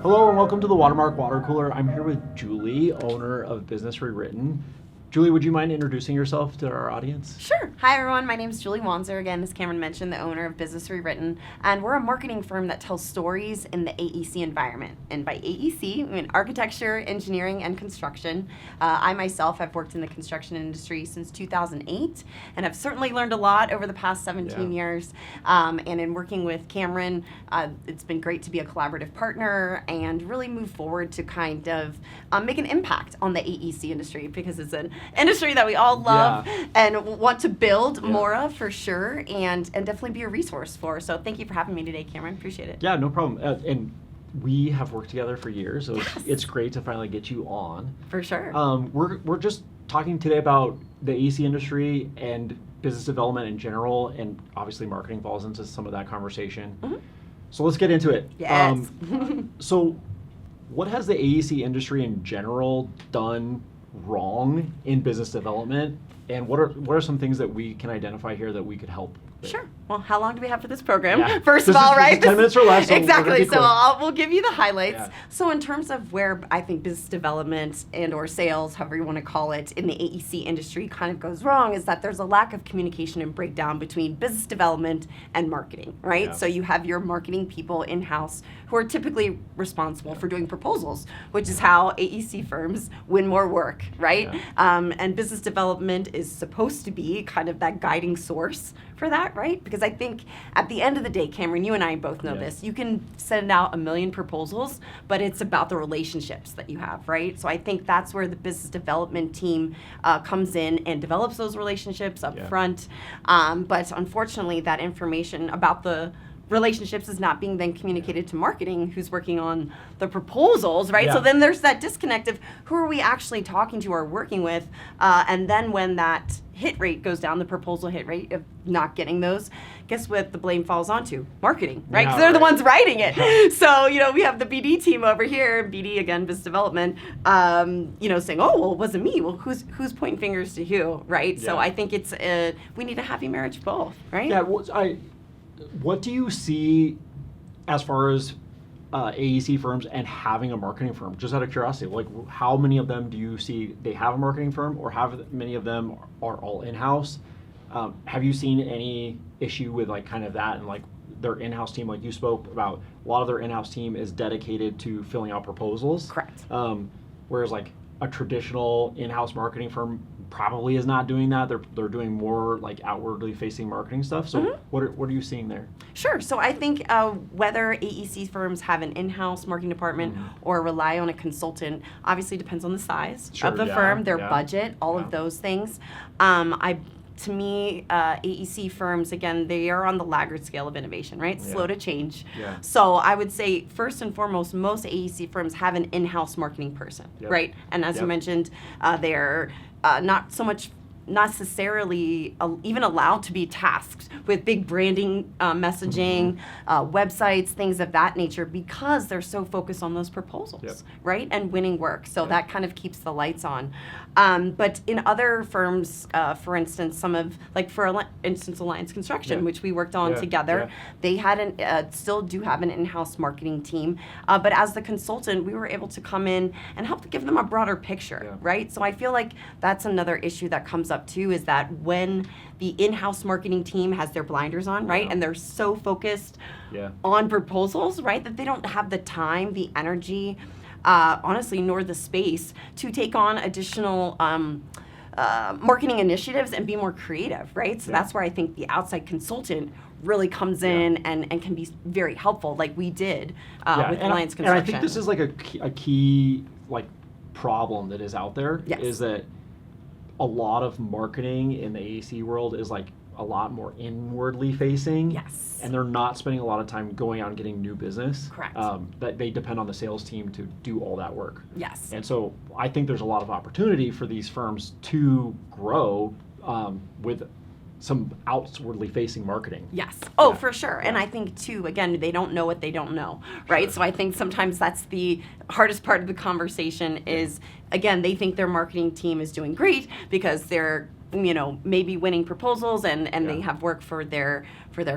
Hello and welcome to the Watermark Watercooler. I'm here with Julie, owner of Business Rewritten. Julie, would you mind introducing yourself to our audience? Sure. Hi everyone, my name is Julie Wanzer, again, as Cameron mentioned, the owner of Business Rewritten, and we're a marketing firm that tells stories in the AEC environment. And by AEC, I mean architecture, engineering, and construction. I myself have worked in the construction industry since 2008, and have certainly learned a lot over the past 17 years. And in working with Cameron, it's been great to be a collaborative partner and really move forward to kind of make an impact on the AEC industry, because it's an industry that we all love and want to build more of, for sure, and definitely be a resource for. So thank you for having me today, Cameron. Appreciate it. Yeah, no problem. And we have worked together for years, so it's great to finally get you on. For sure. We're just talking today about the AEC industry and business development in general, and obviously marketing falls into some of that conversation. Mm-hmm. So let's get into it. Yes. So what has the AEC industry in general done wrong in business development, and what are some things that we can identify here that we could help with? Sure. Well, how long do we have for this program? Yeah. First of all, right? 10 minutes or less. So exactly. So we'll give you the highlights. Yeah. So in terms of where I think business development and or sales, however you want to call it, in the AEC industry kind of goes wrong is that there's a lack of communication and breakdown between business development and marketing, right? Yeah. So you have your marketing people in-house who are typically responsible for doing proposals, which is how AEC firms win more work, right? Yeah. And business development is supposed to be kind of that guiding source for that, right? Because I think at the end of the day, Cameron, you and I both know this, you can send out 1 million proposals, but it's about the relationships that you have, right? So I think that's where the business development team comes in and develops those relationships up front. But unfortunately, that information about the relationships is not being then communicated to marketing, who's working on the proposals, right? Yeah. So then there's that disconnect of who are we actually talking to or working with, and then when that hit rate goes down, the proposal hit rate of not getting those, guess what the blame falls onto? Marketing, right? Because they're the ones writing it. Yeah. So, we have the BD team over here, BD, again, business development, saying, oh, well, it wasn't me. Well, who's pointing fingers to who, right? Yeah. So I think it's, we need a happy marriage of both, right? Yeah, what do you see as far as AEC firms and having a marketing firm? Just out of curiosity, like how many of them do you see they have a marketing firm, or how many of them are all in-house? Have you seen any issue with like kind of that and like their in-house team? Like you spoke about, a lot of their in-house team is dedicated to filling out proposals. Correct. Whereas like a traditional in-house marketing firm probably is not doing that. They're doing more like outwardly facing marketing stuff. So what are you seeing there? Sure. So I think whether AEC firms have an in-house marketing department or rely on a consultant obviously depends on the size of the firm, their budget, all of those things. To me, AEC firms, again, they are on the laggard scale of innovation, right? Slow to change. Yeah. So I would say, first and foremost, most AEC firms have an in-house marketing person, right? And as you mentioned, they're not so much necessarily even allowed to be tasked with big branding, messaging, websites, things of that nature, because they're so focused on those proposals, right? And winning work. So that kind of keeps the lights on. But in other firms, for instance, for instance, Alliance Construction, which we worked on together, they had still do have an in-house marketing team. But as the consultant, we were able to come in and help to give them a broader picture, right? So I feel like that's another issue that comes up too, is that when the in-house marketing team has their blinders on, right, and they're so focused on proposals, right, that they don't have the time, the energy, honestly, nor the space to take on additional marketing initiatives and be more creative, right? So that's where I think the outside consultant really comes in and can be very helpful, like we did with Alliance Construction. And I think this is like a key like problem that is out there, is that a lot of marketing in the AEC world is like a lot more inwardly facing. Yes. And they're not spending a lot of time going out and getting new business. Correct. That they depend on the sales team to do all that work. Yes. And so I think there's a lot of opportunity for these firms to grow with some outwardly facing marketing. Yes. Oh, for sure. And I think too, again, they don't know what they don't know, right? So I think sometimes that's the hardest part of the conversation is, again, they think their marketing team is doing great because they're maybe winning proposals and they have work for their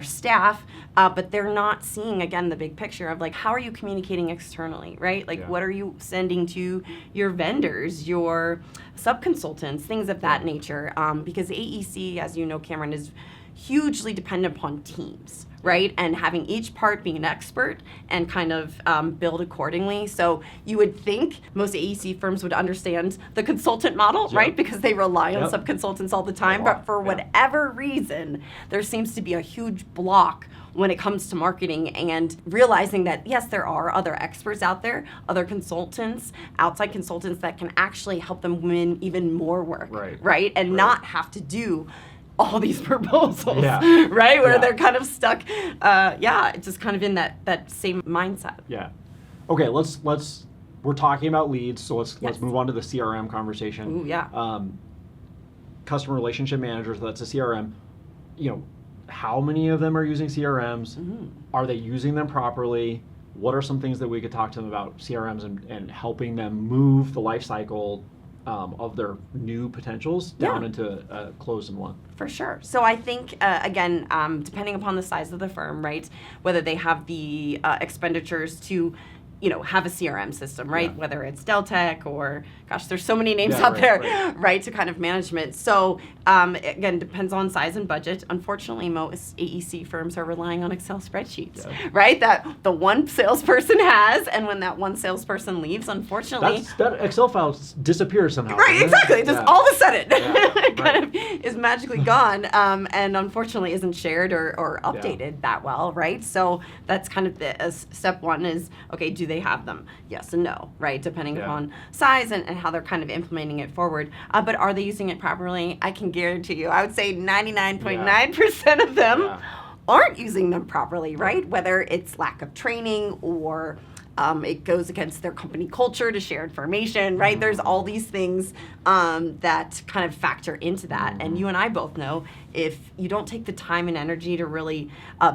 staff, but they're not seeing, again, the big picture of like, how are you communicating externally, right? Like, what are you sending to your vendors, your sub-consultants, things of that nature? Because AEC, as you know, Cameron, is hugely dependent upon teams, right? And having each part be an expert and kind of build accordingly. So you would think most AEC firms would understand the consultant model, right? Because they rely on sub-consultants all the time. But for whatever reason, there seems to be a huge block when it comes to marketing and realizing that, yes, there are other experts out there, other consultants, outside consultants that can actually help them win even more work, right? And not have to do all these proposals, right? Where they're kind of stuck, just kind of in that same mindset. Yeah. Okay, we're talking about leads, so let's move on to the CRM conversation. Ooh, yeah. Customer relationship managers, that's a CRM. How many of them are using CRMs? Mm-hmm. Are they using them properly? What are some things that we could talk to them about CRMs and helping them move the life cycle of their new potentials down into closed and won? For sure. So I think, again, depending upon the size of the firm, right, whether they have the expenditures to have a CRM system, right? Whether it's Deltek or, gosh, there's so many names out there, right, to kind of management. So, again, depends on size and budget. Unfortunately, most AEC firms are relying on Excel spreadsheets, right? That the one salesperson has, and when that one salesperson leaves, unfortunately... that Excel file disappears somehow. Right, exactly. Just all of a sudden, it kind of is magically gone, and unfortunately isn't shared or updated that well, right? So that's kind of the step one is, okay, do they have them? Yes and no, right? Depending upon size and how they're kind of implementing it forward. But are they using it properly? I can guarantee you, I would say 99.9% of them aren't using them properly, right? Whether it's lack of training or it goes against their company culture to share information, right? There's all these things that kind of factor into that. And you and I both know if you don't take the time and energy to really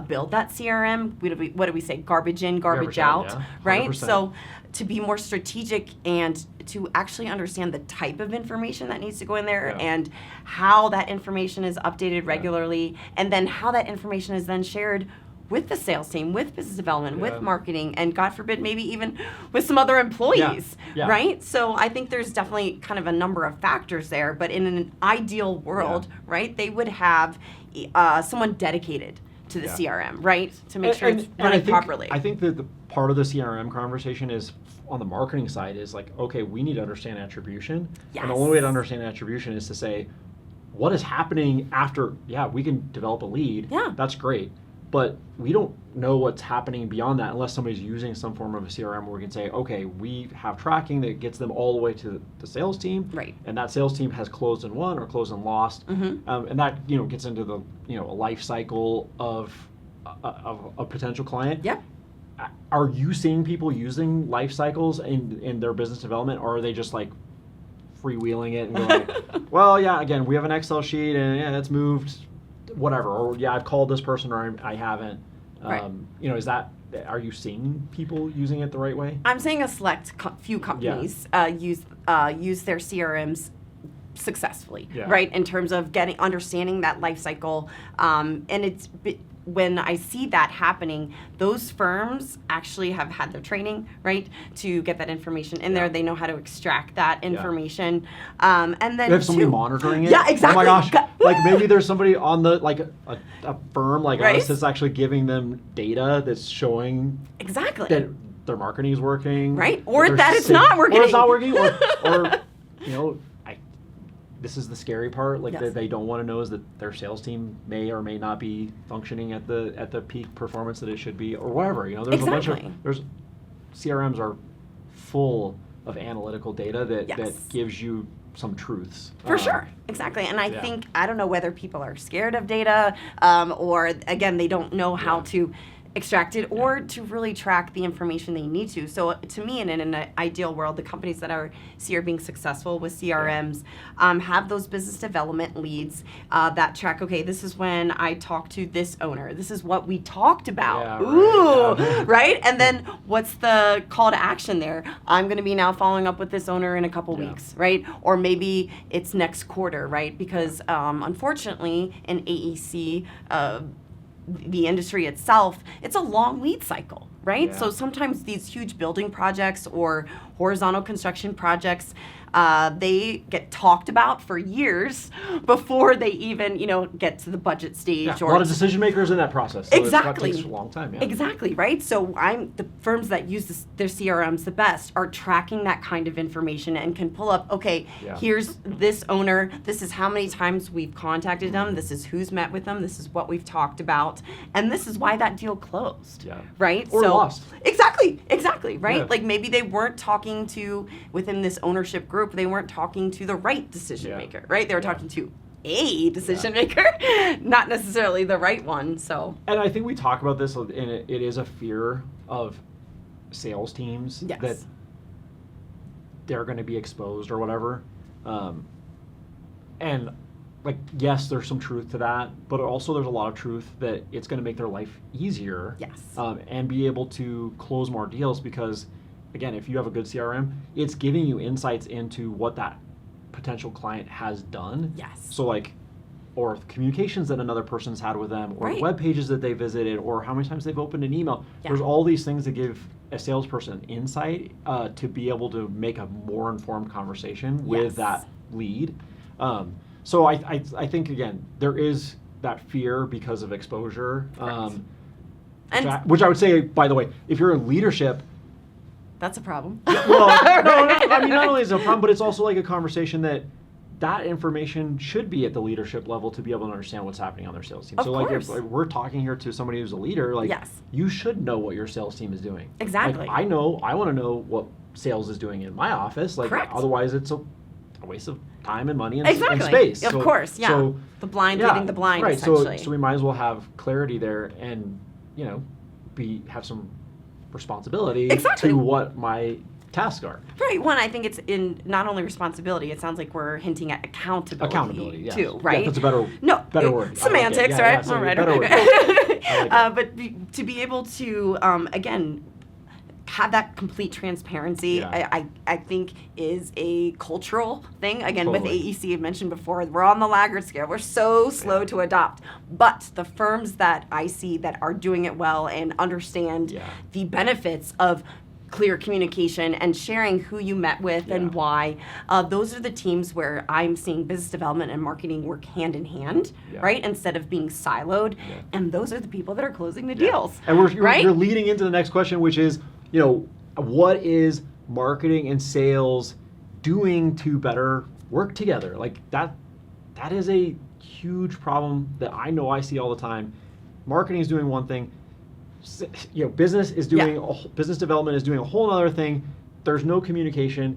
build that CRM, what do we say? Garbage in, garbage out, right? So to be more strategic and to actually understand the type of information that needs to go in there and how that information is updated regularly, and then how that information is then shared with the sales team, with business development, with marketing, and God forbid, maybe even with some other employees, right? So I think there's definitely kind of a number of factors there, but in an ideal world, right, they would have someone dedicated to the CRM, right, to make sure it's running properly. I think that the part of the CRM conversation is on the marketing side is like, okay, we need to understand attribution, and the only way to understand attribution is to say, what is happening after, we can develop a lead, that's great. But we don't know what's happening beyond that unless somebody's using some form of a CRM where we can say, okay, we have tracking that gets them all the way to the sales team, and that sales team has closed and won or closed and lost, and that gets into the a life cycle of a potential client. Are you seeing people using life cycles in their business development, or are they just like freewheeling it and going, well, again, we have an Excel sheet and it's moved, whatever, or I've called this person or I haven't. Is that, are you seeing people using it the right way? I'm saying a select few companies use their CRMs successfully, right? In terms of understanding that life cycle, and it's when I see that happening, those firms actually have had their training, right, to get that information in there. They know how to extract that information, and then they have somebody monitoring it. Yeah, exactly. Oh my gosh! Like maybe there's somebody on the a firm like us that's actually giving them data that's showing that their marketing is working, right, or that it's not working, or this is the scary part. That they don't want to know is that their sales team may or may not be functioning at the peak performance that it should be, or whatever. There's a bunch of CRMs are full of analytical data that gives you some truths. For sure, exactly. And I think I don't know whether people are scared of data, or again they don't know how to extracted or to really track the information they need to. So to me, in an ideal world, the companies that are being successful with CRMs have those business development leads that track, okay, this is when I talked to this owner. This is what we talked about. Right? And then what's the call to action there? I'm going to be now following up with this owner in a couple weeks, right? Or maybe it's next quarter, right? Because unfortunately, in AEC, the industry itself, it's a long lead cycle, right? Yeah. So sometimes these huge building projects or horizontal construction projects, they get talked about for years before they even, get to the budget stage. Yeah, a lot of decision makers in that process. So Exactly. It takes a long time. Yeah. Exactly, right? So the firms that use their CRMs the best are tracking that kind of information and can pull up, okay, here's this owner, this is how many times we've contacted them, this is who's met with them, this is what we've talked about, and this is why that deal closed, right? Or lost. Exactly, right? Yeah. Like maybe they weren't talking to, within this ownership group, they weren't talking to the right decision maker, right? They were talking to a decision maker, not necessarily the right one. So, and I think we talk about this, and it is a fear of sales teams that they're going to be exposed or whatever. And like, yes, there's some truth to that, but also there's a lot of truth that it's going to make their life easier. And be able to close more deals because, again, if you have a good CRM, it's giving you insights into what that potential client has done. So like, or communications that another person's had with them, or web pages that they visited, or how many times they've opened an email. There's all these things that give a salesperson insight to be able to make a more informed conversation with that lead. So I think, again, there is that fear because of exposure, which I would say, by the way, if you're in leadership, that's a problem. Well, no, I mean, not only is it a problem, but it's also like a conversation that information should be at the leadership level to be able to understand what's happening on their sales team. So like if we're talking here to somebody who's a leader, like you should know what your sales team is doing. Exactly. Like, I want to know what sales is doing in my office. Like otherwise it's a waste of time and money and space. Of course, So the blind leading the blind, right. essentially. So we might as well have clarity there and, have some responsibility to what my tasks are. Right. One, I think it's in not only responsibility, it sounds like we're hinting at accountability too, right? Yeah, that's a better word. Semantics, like right? So right. Like but to be able to, again, have that complete transparency, I think is a cultural thing. Again, with AEC, I mentioned before, we're on the laggard scale. We're so slow to adopt. But the firms that I see that are doing it well and understand the benefits of clear communication and sharing who you met with and why, those are the teams where I'm seeing business development and marketing work hand in hand, right? Instead of being siloed. And those are the people that are closing the deals. And you're leading into the next question, which is, what is marketing and sales doing to better work together? Like that is a huge problem that I know I see all the time. Marketing is doing one thing, business is doing business development is doing a whole other thing. There's no communication.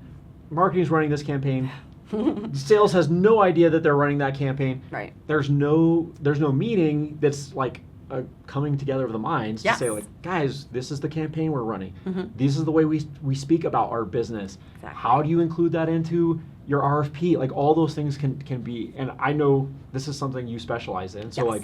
Marketing is running this campaign. Sales has no idea that they're running that campaign. Right. There's no meeting that's like coming together of the minds to say, like, guys, this is the campaign we're running. This is the way we speak about our business. How do you include that into your RFP? Like, all those things can be, and I know this is something you specialize in. So like,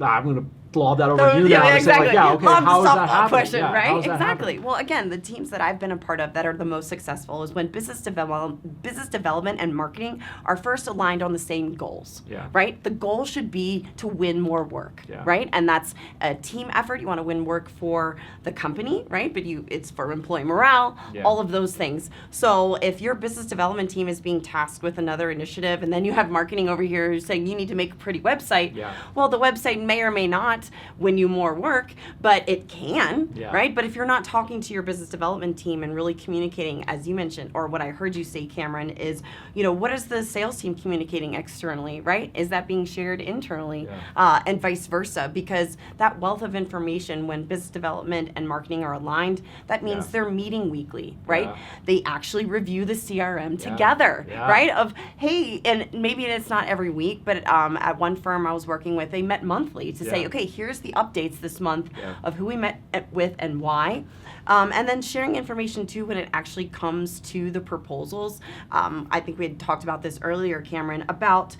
I'm going to lob that over to you now. Exactly. Say, like, how is that happening? Question, right? Exactly. Well, again, the teams that I've been a part of that are the most successful is when business development and marketing are first aligned on the same goals, right? The goal should be to win more work, right? And that's a team effort. You want to win work for the company, right? But it's for employee morale, all of those things. So if your business development team is being tasked with another initiative and then you have marketing over here saying you need to make a pretty website, well, the website may or may not win you more work, but it can, right? But if you're not talking to your business development team and really communicating, as you mentioned, or what I heard you say, Cameron, is, what is the sales team communicating externally, right? Is that being shared internally, and vice versa? Because that wealth of information, when business development and marketing are aligned, that means they're meeting weekly, right? They actually review the CRM together, right? Of, hey, and maybe it's not every week, but at one firm I was working with, they met monthly to say, okay, here's the updates this month of who we met with and why. And then sharing information too when it actually comes to the proposals. I think we had talked about this earlier, Cameron, about,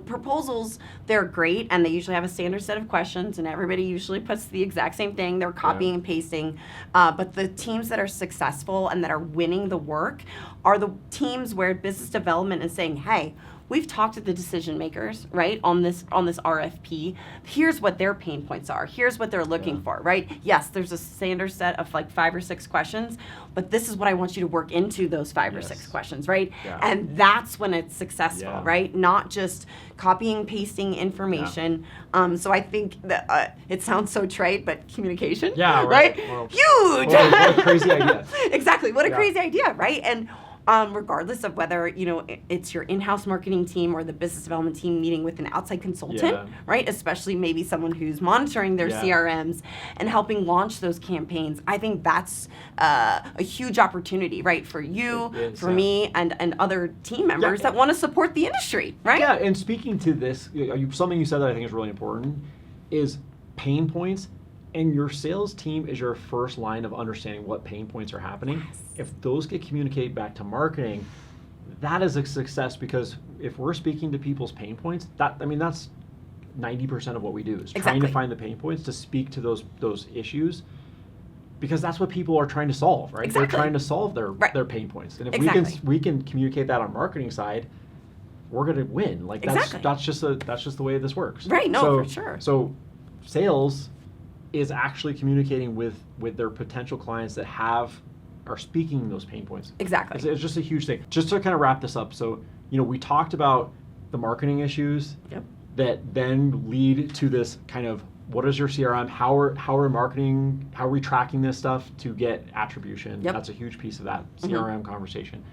proposals, they're great and they usually have a standard set of questions and everybody usually puts the exact same thing. They're copying and pasting. But the teams that are successful and that are winning the work are the teams where business development is saying, hey, we've talked to the decision makers, right, on this RFP. Here's what their pain points are. Here's what they're looking for, right? Yes, there's a standard set of like 5 or 6 questions, but this is what I want you to work into those 5 or 6 questions, right? And that's when it's successful, right? Not just copying, pasting information. So I think that it sounds so trite, but communication, right? Well, huge! What a crazy idea. Exactly, what a crazy idea, right? And regardless of whether, it's your in-house marketing team or the business development team meeting with an outside consultant, right? Especially maybe someone who's monitoring their CRMs and helping launch those campaigns. I think that's a huge opportunity, right? For you, for me, and other team members that want to support the industry, right? Yeah, and speaking to this, something you said that I think is really important is pain points. And your sales team is your first line of understanding what pain points are happening. If those get communicated back to marketing, that is a success, because if we're speaking to people's pain points, that's 90% of what we do is trying to find the pain points to speak to those issues, because that's what people are trying to solve, right? They're trying to solve their pain points. And if we can communicate that on marketing side, we're going to win. Like that's just the way this works. Right, no, for sure. So sales is actually communicating with their potential clients that are speaking those pain points. Exactly. It's just a huge thing. Just to kind of wrap this up, so we talked about the marketing issues that then lead to this kind of, what is your CRM? How are we tracking this stuff to get attribution? That's a huge piece of that CRM conversation.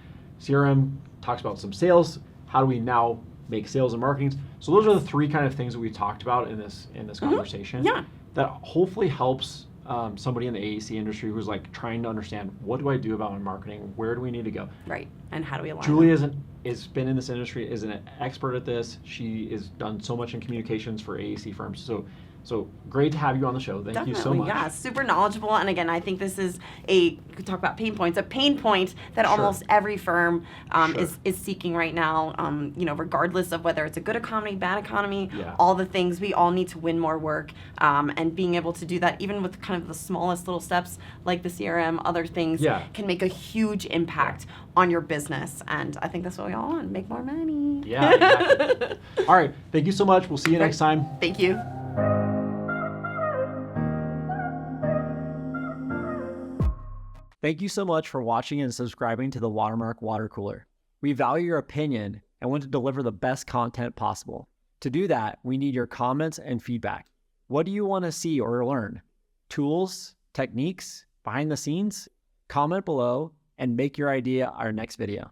CRM talks about some sales. How do we now make sales and marketing? So those are the 3 kind of things that we talked about in this conversation. Yeah. That hopefully helps somebody in the AEC industry who's like trying to understand, what do I do about my marketing? Where do we need to go? Right, and how do we align? Julie has been in this industry, is an expert at this. She has done so much in communications for AEC firms. So great to have you on the show. Thank you so much. Yeah, super knowledgeable. And again, I think this is we could talk about pain points, a pain point that almost every firm is seeking right now. Regardless of whether it's a good economy, bad economy, all the things, we all need to win more work. And being able to do that, even with kind of the smallest little steps like the CRM, other things can make a huge impact on your business. And I think that's what we all want, make more money. Yeah, exactly. All right, thank you so much. We'll see you next time. Thank you. Thank you so much for watching and subscribing to the Watermark Watercooler. We value your opinion and want to deliver the best content possible. To do that, we need your comments and feedback. What do you want to see or learn? Tools, techniques, behind the scenes? Comment below and make your idea our next video.